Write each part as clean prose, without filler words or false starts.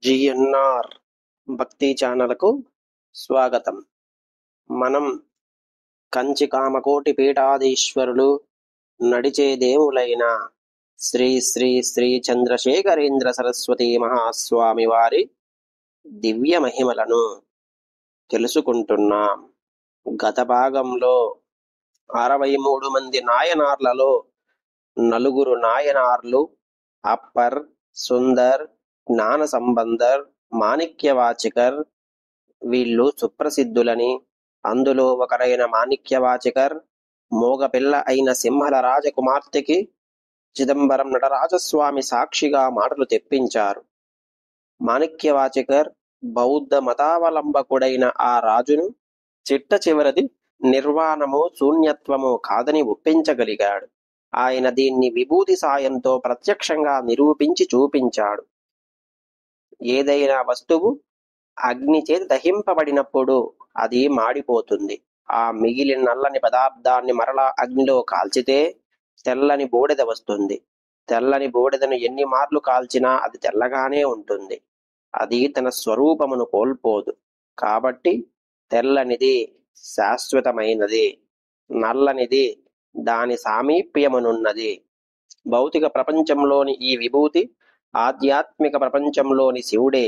GNR భక్తి ఛానల్కు స్వాగతం. మనం కంచి కామకోటి పీఠాధీశ్వరులు నడిచే దేవులైన శ్రీ శ్రీ శ్రీ చంద్రశేఖరేంద్ర సరస్వతి మహాస్వామి వారి దివ్య మహిమలను తెలుసుకుంటున్నాం. గత భాగంలో 63 మంది నాయనార్లలో 4 నాయనార్లు అప్పర్, సుందర్, జ్ఞాన సంబంధర్, మాణిక్యవాచకర్ వీళ్ళు సుప్రసిద్ధులని, అందులో ఒకరైన మాణిక్యవాచకర్ మోగపిల్ల అయిన సింహల రాజకుమార్తెకి చిదంబరం నటరాజస్వామి సాక్షిగా మాటలు తెప్పించారు. మాణిక్యవాచకర్ బౌద్ధ మతావలంబకుడైన ఆ రాజును చిట్ట చివరిది నిర్వాణము శూన్యత్వము కాదని ఒప్పించగలిగాడు. ఆయన దీన్ని విభూతి సాయంతో ప్రత్యక్షంగా నిరూపించి చూపించాడు. ఏదైనా వస్తువు అగ్ని చేతి దహింపబడినప్పుడు అది మాడిపోతుంది. ఆ మిగిలిన నల్లని పదార్థాన్ని మరలా అగ్నిలో కాల్చితే తెల్లని బూడిద వస్తుంది. తెల్లని బూడిదను ఎన్ని మార్లు కాల్చినా అది తెల్లగానే ఉంటుంది. అది తన స్వరూపమును కోల్పోదు. కాబట్టి తెల్లనిది శాశ్వతమైనది, నల్లనిది దాని సామీప్యమునున్నది. భౌతిక ప్రపంచంలోని ఈ విభూతి ఆధ్యాత్మిక ప్రపంచంలోని శివుడే.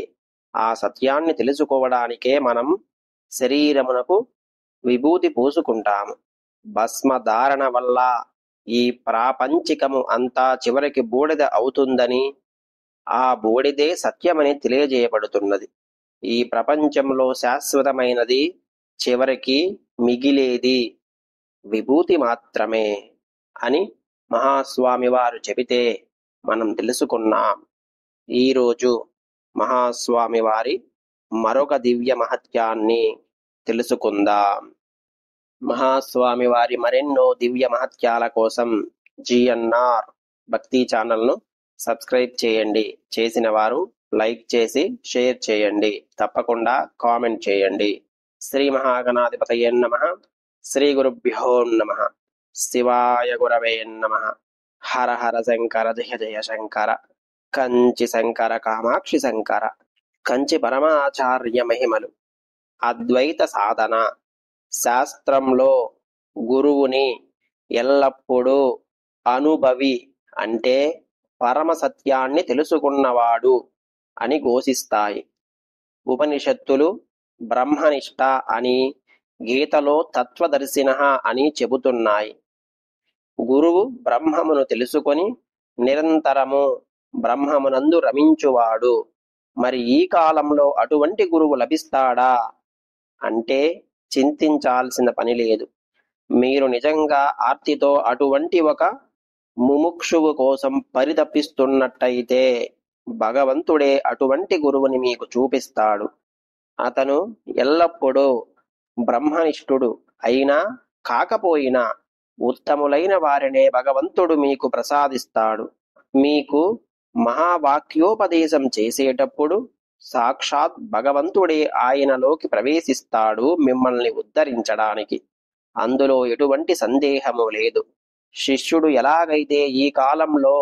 ఆ సత్యాన్ని తెలుసుకోవడానికే మనం శరీరమునకు విభూతి పూసుకుంటాము. భస్మధారణ వల్ల ఈ ప్రాపంచికము అంతా చివరికి బూడిద అవుతుందని, ఆ బూడిదే సత్యమని తెలియజేయబడుతున్నది. ఈ ప్రపంచంలో శాశ్వతమైనది, చివరికి మిగిలేది విభూతి మాత్రమే అని మహాస్వామి వారు చెబితే మనం తెలుసుకున్నాం. ఈరోజు మహాస్వామి వారి మరొక దివ్య మహత్యాన్ని తెలుసుకుందాం. మహాస్వామి వారి మరెన్నో దివ్య మహత్యాల కోసం జిఎన్ఆర్ భక్తి ఛానల్ను సబ్స్క్రైబ్ చేయండి. చేసిన వారు లైక్ చేసి షేర్ చేయండి. తప్పకుండా కామెంట్ చేయండి. శ్రీ మహాగణాధిపతయే నమః. శ్రీ గురుభ్యో నమః. శివాయ గురవే నమః. హర హర శంకర జయ జయ శంకర. కంచి శంకర కామాక్షి శంకర. కంచి పరమాచార్య మహిమలు. అద్వైత సాధన. శాస్త్రంలో గురువుని ఎల్లప్పుడూ అనుభవి అంటే పరమ సత్యాన్ని తెలుసుకున్నవాడు అని ఘోషిస్తాయి. ఉపనిషత్తులు బ్రహ్మనిష్ట అని, గీతలో తత్వదర్శినః అని చెబుతున్నాయి. గురువు బ్రహ్మమును తెలుసుకొని నిరంతరము బ్రహ్మమునందు రమించువాడు. మరి ఈ కాలంలో అటువంటి గురువు లభిస్తాడా అంటే చింతించాల్సిన పని లేదు. మీరు నిజంగా ఆర్తితో అటువంటి ఒక ముముక్షువు కోసం పరితపిస్తున్నట్టయితే భగవంతుడే అటువంటి గురువుని మీకు చూపిస్తాడు. అతను ఎల్లప్పుడూ బ్రహ్మనిష్ఠుడు అయినా కాకపోయినా ఉత్తములైన వారినే భగవంతుడు మీకు ప్రసాదిస్తాడు. మీకు మహావాక్యోపదేశం చేసేటప్పుడు సాక్షాత్ భగవంతుడే ఆయనలోకి ప్రవేశిస్తాడు మిమ్మల్ని ఉద్ధరించడానికి. అందులో ఎటువంటి సందేహము లేదు. శిష్యుడు ఎలాగైతే ఈ కాలంలో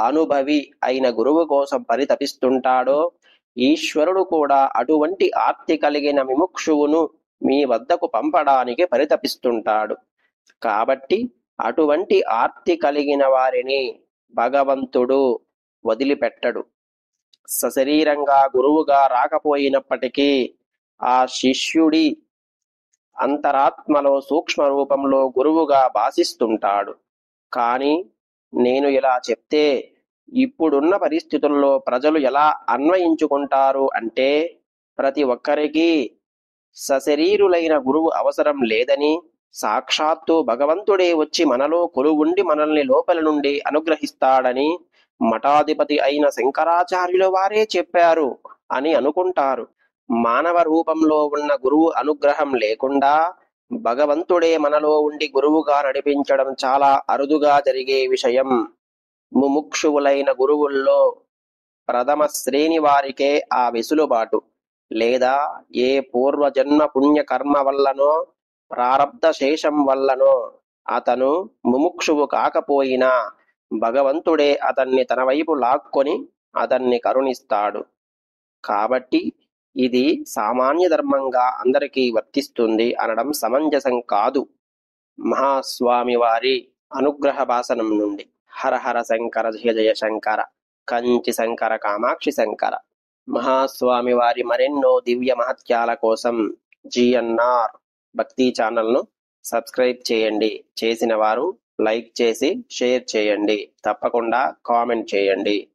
అనుభవి అయిన గురువు కోసం పరితపిస్తుంటాడో, ఈశ్వరుడు కూడా అటువంటి ఆర్తి కలిగిన విముక్షువును మీ వద్దకు పంపడానికి పరితపిస్తుంటాడు. కాబట్టి అటువంటి ఆర్తి కలిగిన వారిని భగవంతుడు వదిలిపెట్టడు. సశరీరంగా గురువుగా రాకపోయినప్పటికీ ఆ శిష్యుడి అంతరాత్మలో సూక్ష్మ రూపంలో గురువుగా భాసిస్తుంటాడు. కానీ నేను ఇలా చెప్తే ఇప్పుడున్న పరిస్థితుల్లో ప్రజలు ఎలా అన్వయించుకుంటారు అంటే, ప్రతి ఒక్కరికి సశరీరులైన గురువు అవసరం లేదని, సాక్షాత్తు భగవంతుడే వచ్చి మనలో కొలువుండి మనల్ని లోపల నుండి అనుగ్రహిస్తాడని మఠాధిపతి అయిన శంకరాచార్యుల వారే చెప్పారు అని అనుకుంటారు. మానవ రూపంలో ఉన్న గురువు అనుగ్రహం లేకుండా భగవంతుడే మనలో ఉండి గురువుగా నడిపించడం చాలా అరుదుగా జరిగే విషయం. ముముక్షువులైన గురువుల్లో ప్రథమ శ్రేణి వారికే ఆ వెసులుబాటు, లేదా ఏ పూర్వజన్మ పుణ్యకర్మ వల్లనో ప్రారబ్ధ శేషం వల్లనో అతను ముముక్షువు కాకపోయినా భగవంతుడే అతన్ని తన వైపు లాక్కొని అతన్ని కరుణిస్తాడు. కాబట్టి ఇది సామాన్య ధర్మంగా అందరికీ వర్తిస్తుంది అనడం సమంజసం కాదు. మహాస్వామి వారి అనుగ్రహ భాసనం నుండి. హర హర శంకర జయ జయ శంకర, కంచి శంకర కామాక్షి శంకర. మహాస్వామి వారి మరెన్నో దివ్య మహత్యాల కోసం జిఎన్ఆర్ భక్తి ఛానల్ను సబ్స్క్రైబ్ చేయండి. చేసిన వారు లైక్ చేసి షేర్ చేయండి. తప్పకుండా కామెంట్ చేయండి.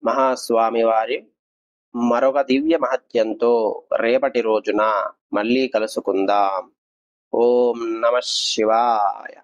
మహాస్వామి వారి మరొక దివ్య మహత్యంతో రేపటి రోజున మళ్ళీ కలుసుకుందాం. ఓం నమ శివాయ.